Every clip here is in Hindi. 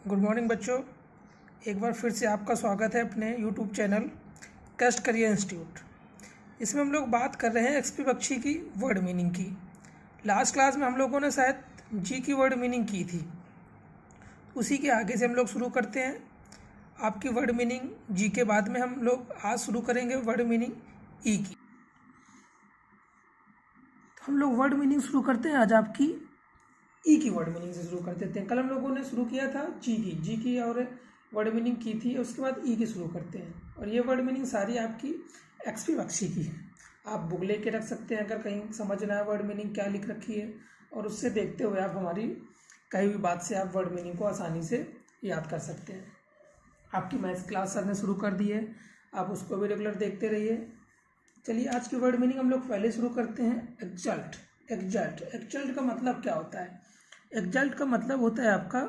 गुड मॉर्निंग बच्चों। एक बार फिर से आपका स्वागत है अपने यूट्यूब चैनल कस्ट करियर इंस्टीट्यूट। इसमें हम लोग बात कर रहे हैं एक्सपी बख्शी की वर्ड मीनिंग की। लास्ट क्लास में हम लोगों ने शायद जी की वर्ड मीनिंग की थी, उसी के आगे से हम लोग शुरू करते हैं। आपकी वर्ड मीनिंग जी के बाद में हम लोग आज शुरू करेंगे वर्ड मीनिंग ई की। तो हम लोग वर्ड मीनिंग शुरू करते हैं आज आपकी ई की वर्ड मीनिंग से शुरू कर देते हैं। कल हम लोगों ने शुरू किया था जी की और वर्ड मीनिंग की थी, उसके बाद ई की शुरू करते हैं। और ये वर्ड मीनिंग सारी आपकी एक्सपी बख्शी की है। आप बुक लेके रख सकते हैं अगर कहीं समझना है वर्ड मीनिंग क्या लिख रखी है, और उससे देखते हुए आप हमारी कई भी बात से आप वर्ड मीनिंग को आसानी से याद कर सकते हैं। आपकी मैथ्स क्लास सर ने शुरू कर दी है, आप उसको भी रेगुलर देखते रहिए। चलिए आज की वर्ड मीनिंग हम लोग पहले शुरू करते हैं एक्सल्ट। एक्सल्ट का मतलब क्या होता है? एक्सल्ट का मतलब होता है आपका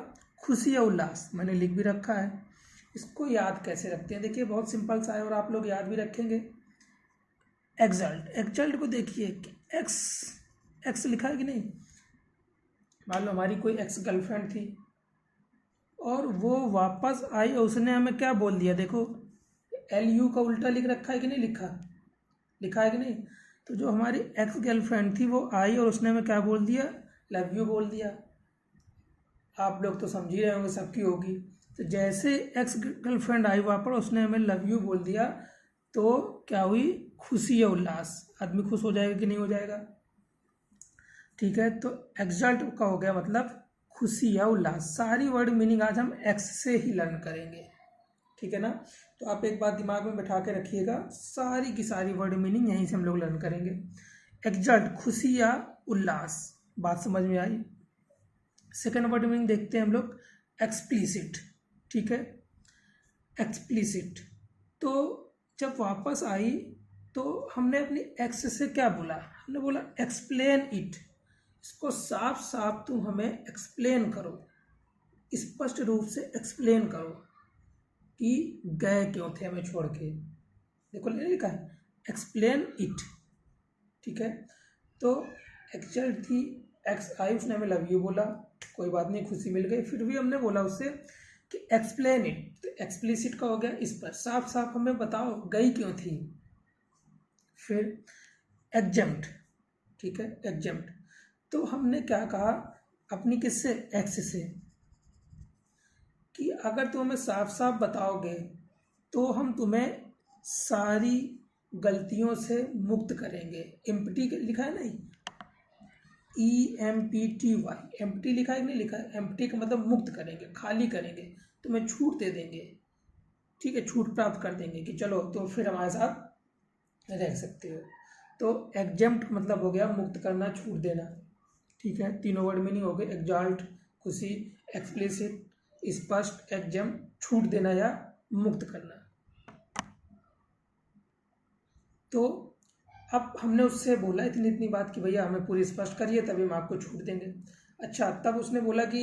खुशी या उल्लास। मैंने लिख भी रखा है। इसको याद कैसे रखते हैं? देखिए बहुत सिंपल सा है और आप लोग याद भी रखेंगे। एक्सल्ट को देखिए, एक्स लिखा है कि नहीं। मान लो हमारी कोई एक्स गर्लफ्रेंड थी और वो वापस आई और उसने हमें क्या बोल दिया, देखो LU का उल्टा लिख रखा है कि नहीं, लिखा है कि नहीं। तो जो हमारी एक्स गर्लफ्रेंड थी वो आई और उसने हमें क्या बोल दिया, लव यू बोल दिया। आप लोग तो समझ ही रहे होंगे, सबकी होगी। तो जैसे एक्स गर्लफ्रेंड आई वापस, उसने हमें लव यू बोल दिया, तो क्या हुई, खुशी या उल्लास। आदमी खुश हो जाएगा कि नहीं हो जाएगा? ठीक है, तो एक्सल्ट का हो गया मतलब खुशी या उल्लास। सारी वर्ड मीनिंग आज हम एक्स से ही लर्न करेंगे, ठीक है ना। तो आप एक बात दिमाग में बैठा के रखिएगा, सारी की सारी वर्ड मीनिंग यहीं से हम लोग लर्न करेंगे। एक्सल्ट खुशी या उल्लास, बात समझ में आई। सेकेंड वर्ड मीनिंग देखते हैं हम लोग, एक्सप्लिसिट। ठीक है, एक्सप्लिसिट। तो जब वापस आई तो हमने अपनी एक्स से क्या बोला, हमने बोला एक्सप्लेन इट। इसको साफ साफ तुम हमें एक्सप्लेन करो, स्पष्ट रूप से एक्सप्लेन करो कि गए क्यों थे हमें छोड़ के। देखो लिखा है एक्सप्लेन इट। ठीक है, तो एक्चुअल थी एक्स आई, उसने हमें लव यू बोला, कोई बात नहीं, खुशी मिल गई। फिर भी हमने बोला उससे कि एक्सप्लेन इट, तो एक्सप्लिसिट का हो गया इस पर, साफ साफ हमें बताओ गई क्यों थी। फिर एग्जम्प्ट। ठीक है, एग्जम्प्ट। तो हमने क्या कहा अपनी किससे, एक्स से, कि अगर तुम हमें साफ साफ बताओगे तो हम तुम्हें सारी गलतियों से मुक्त करेंगे। एम्प्टी लिखा है नहीं, EMPTY, एम्प्टी लिखा है कि नहीं लिखा है। एम्प्टी का मतलब मुक्त करेंगे, खाली करेंगे, तुम्हें छूट दे देंगे। ठीक है, छूट प्राप्त कर देंगे कि चलो तो फिर हमारे साथ रह सकते हो। तो एग्जम्प्ट मतलब हो गया मुक्त करना, छूट देना। ठीक है, तीनों वर्ड मीनिंग हो गए, एक्सल्ट खुशी, एक्सप्लिसिट स्पष्ट, एग्जम्प्ट छूट देना या मुक्त करना। तो अब हमने उससे बोला इतनी बात कि भैया हमें पूरी स्पष्ट करिए तभी हम आपको छूट देंगे। अच्छा, तब उसने बोला कि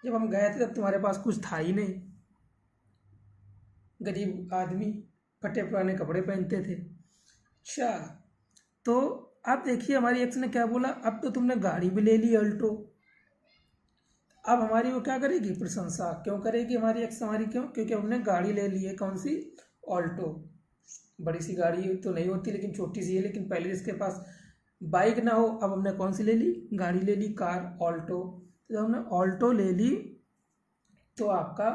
जब हम गए थे तब तुम्हारे पास कुछ था ही नहीं, गरीब आदमी फटे पुराने कपड़े पहनते थे। अच्छा, तो अब देखिए हमारी एक्स ने क्या बोला, अब तो तुमने गाड़ी भी ले ली अल्टो। अब हमारी वो क्या करेगी, प्रशंसा। क्यों करेगी हमारी एक्स हमारी, क्यों? क्योंकि हमने गाड़ी ले ली है, कौन सी, ऑल्टो। बड़ी सी गाड़ी तो नहीं होती लेकिन छोटी सी है, लेकिन पहले इसके पास बाइक ना हो, अब हमने कौन सी ले ली, गाड़ी ले ली, कार, ऑल्टो। तो जब हमने ऑल्टो ले ली तो आपका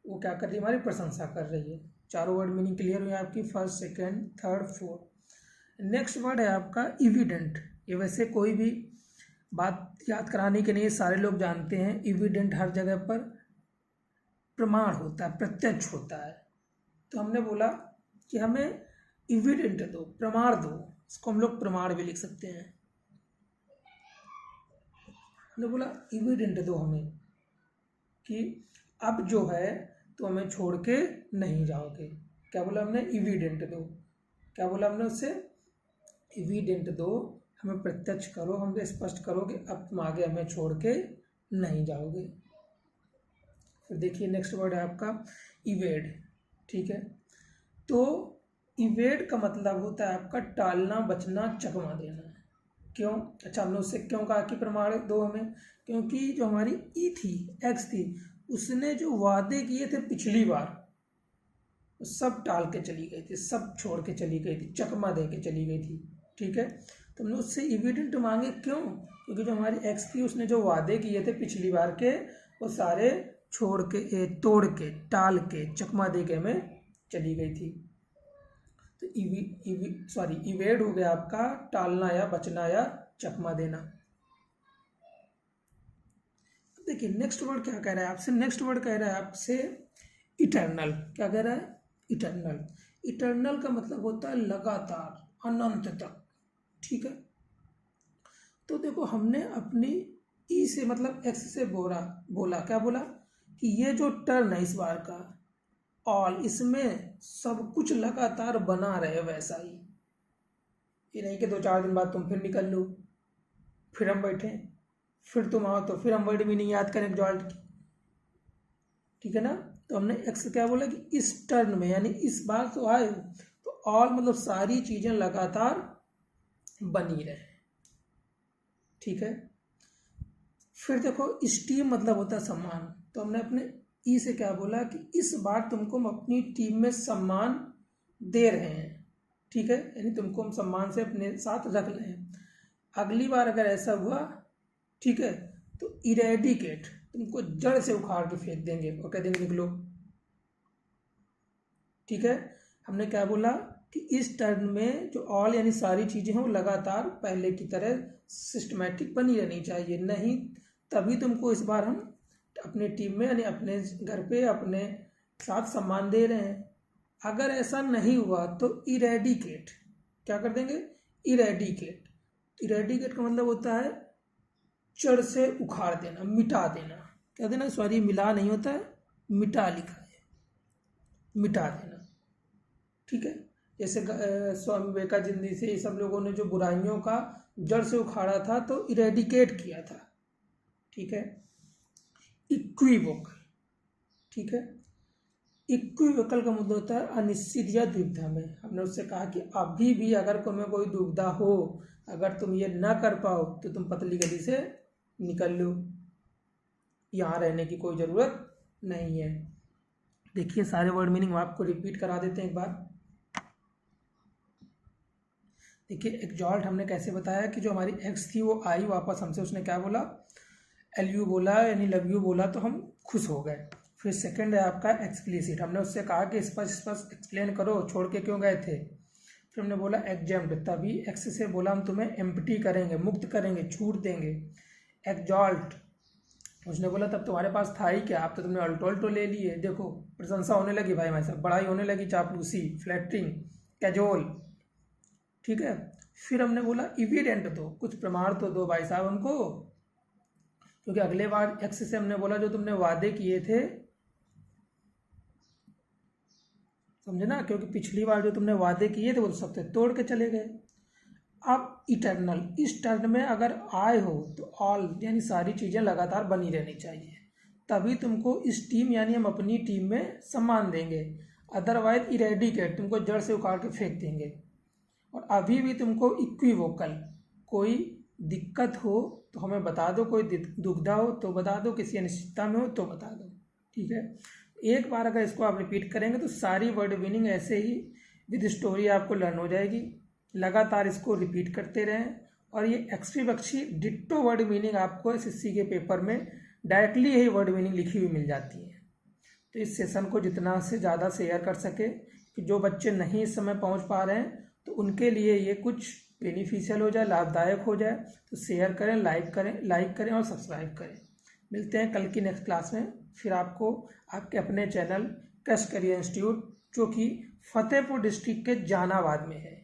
वो क्या कर रही है, हमारी प्रशंसा कर रही है। चारों वर्ड मीनिंग क्लियर हुई आपकी, first second third fourth. Next word है आपका इविडेंट। ये वैसे कोई भी बात याद कराने के लिए सारे लोग जानते हैं। इविडेंट हर जगह पर प्रमाण होता है, प्रत्यक्ष होता है। तो हमने बोला कि हमें इविडेंट दो, प्रमाण दो। इसको हम लोग प्रमाण भी लिख सकते हैं। हमने बोला इविडेंट दो हमें कि अब जो है तो हमें छोड़ के नहीं जाओगे। क्या बोला हमने, इविडेंट दो। क्या बोला हमने उससे, इविडेंट दो, हमें प्रत्यक्ष करो, हमें स्पष्ट करो कि अब तुम आगे हमें छोड़ के नहीं जाओगे। फिर देखिए नेक्स्ट वर्ड है आपका इवेड। ठीक है, तो इवेड का मतलब होता है आपका टालना, बचना, चकमा देना। क्यों? अच्छा, हमने उससे क्यों कहा कि प्रमाण दो हमें, क्योंकि जो हमारी ई थी, एक्स थी, उसने जो वादे किए थे पिछली बार वो सब टाल के चली गई थी, सब छोड़ के चली गई थी, चकमा दे के चली गई थी। ठीक है, तो हमने उससे एविडेंट मांगे, क्यों? क्योंकि जो हमारी एक्स थी उसने जो वादे किए थे पिछली बार के वो सारे छोड़ के, तोड़ के, टाल के, चकमा दे के हमें चली गई थी। तो इवेड हो गया आपका टालना या बचना या चकमा देना। देखिए नेक्स्ट वर्ड क्या कह रहा है आपसे, नेक्स्ट वर्ड कह रहा है आपसे इटर्नल। क्या कह रहा है? इटर्नल। इटर्नल का मतलब होता है लगातार, अनंत तक। ठीक है, तो देखो हमने अपनी ई से मतलब एक्स से बोला क्या बोला कि ये जो टर्न है इस बार का ऑल, इसमें सब कुछ लगातार बना रहे वैसा ही। ये नहीं कि 2-4 दिन बाद तुम फिर निकल लो, फिर हम बैठे, फिर तुम आओ तो फिर हम वर्ड मीनिंग याद करें एग्जॉल्ट की। ठीक है ना, तो हमने एक्स क्या बोला कि इस टर्न में, यानी इस बार तो आए तो ऑल मतलब सारी चीजें लगातार बनी रहे। ठीक है, फिर देखो स्टीम मतलब होता है सम्मान, तो हमने अपने ई से क्या बोला कि इस बार तुमको हम अपनी टीम में सम्मान दे रहे हैं। ठीक है, यानी तुमको हम सम्मान से अपने साथ रख रहे हैं। अगली बार अगर ऐसा हुआ, ठीक है, तो इरेडिकेट, तुमको जड़ से उखाड़ के फेंक देंगे और कह देंगे निकलो। ठीक है, हमने क्या बोला कि इस टर्न में जो ऑल यानी सारी चीजें हैं वो लगातार पहले की तरह सिस्टमैटिक बनी रहनी चाहिए, नहीं तभी तुमको इस बार हम अपने टीम में यानी अपने घर पे अपने साथ सम्मान दे रहे हैं। अगर ऐसा नहीं हुआ तो इरेडिकेट, क्या कर देंगे? इरेडिकेट। इरेडिकेट का मतलब होता है जड़ से उखाड़ देना, मिटा देना। क्या देना? सॉरी, मिला नहीं होता है, मिटा लिखा है, मिटा देना। ठीक है, जैसे स्वामी विवेकानंद जी से सब लोगों ने जो बुराइयों का जड़ से उखाड़ा था तो इरेडिकेट किया था। ठीक है, इक्विवोकल। ठीक है, इक्विवोकल का मतलब होता है अनिश्चित या दुविधा में। हमने उससे कहा कि अभी भी अगर तुम्हें कोई दुविधा हो, अगर तुम ये ना कर पाओ तो तुम पतली गली से निकल लो, यहाँ रहने की कोई ज़रूरत नहीं है। देखिए सारे वर्ड मीनिंग आपको रिपीट करा देते हैं एक बार। देखिए एग्जॉल्ट हमने कैसे बताया कि जो हमारी एक्स थी वो आई वापस हमसे, उसने क्या बोला? LU बोला, यानी लव यू बोला, तो हम खुश हो गए। फिर सेकंड है आपका एक्सप्लिसिट, हमने उससे कहा कि स्पष्ट एक्सप्लेन करो, छोड़ के क्यों गए थे। फिर हमने बोला एग्जेम्प्ट, तभी एक्स से बोला हम तुम्हें एम्प्टी करेंगे, मुक्त करेंगे, छूट देंगे। एग्जॉल्ट, उसने बोला तब तुम्हारे पास था ही क्या, आप तो तुमने अल्टो ले लिए। देखो प्रशंसा होने लगी भाई, हमारे साथ बड़ाई होने लगी, चापलूसी, फ्लैटरिंग, कैजुअल। ठीक है, फिर हमने बोला इविडेंट दो, कुछ प्रमाण तो दो भाई साहब हमको, क्योंकि अगले बार एक्स से हमने बोला जो तुमने वादे किए थे, समझे ना, क्योंकि पिछली बार जो तुमने वादे किए थे वो तो सबसे तोड़ के चले गए। अब इटर्नल, इस टर्न में अगर आए हो तो ऑल यानी सारी चीज़ें लगातार बनी रहनी चाहिए, तभी तुमको इस टीम यानी हम अपनी टीम में सम्मान देंगे। अदरवाइज इरेडिकेट, तुमको जड़ से उखाड़ के फेंक देंगे। और अभी भी तुमको इक्विवोकल, कोई दिक्कत हो तो हमें बता दो, कोई दुविधा हो तो बता दो, किसी अनिश्चितता में हो तो बता दो। ठीक है, एक बार अगर इसको आप रिपीट करेंगे तो सारी वर्ड मीनिंग ऐसे ही विद स्टोरी आपको लर्न हो जाएगी। लगातार इसको रिपीट करते रहें, और ये एक्सपी डिट्टो वर्ड मीनिंग आपको SSC के पेपर में डायरेक्टली यही वर्ड मीनिंग लिखी हुई मिल जाती है। तो इस सेशन को जितना से ज़्यादा शेयर कर सके, कि जो बच्चे नहीं इस समय पहुंच पा रहे हैं तो उनके लिए ये कुछ बेनिफिशियल हो जाए, लाभदायक हो जाए, तो शेयर करें, लाइक करें और सब्सक्राइब करें। मिलते हैं कल की नेक्स्ट क्लास में, फिर आपको आपके अपने चैनल क्रश करियर इंस्टीट्यूट, जो कि फतेहपुर डिस्ट्रिक्ट के जहानाबाद में है।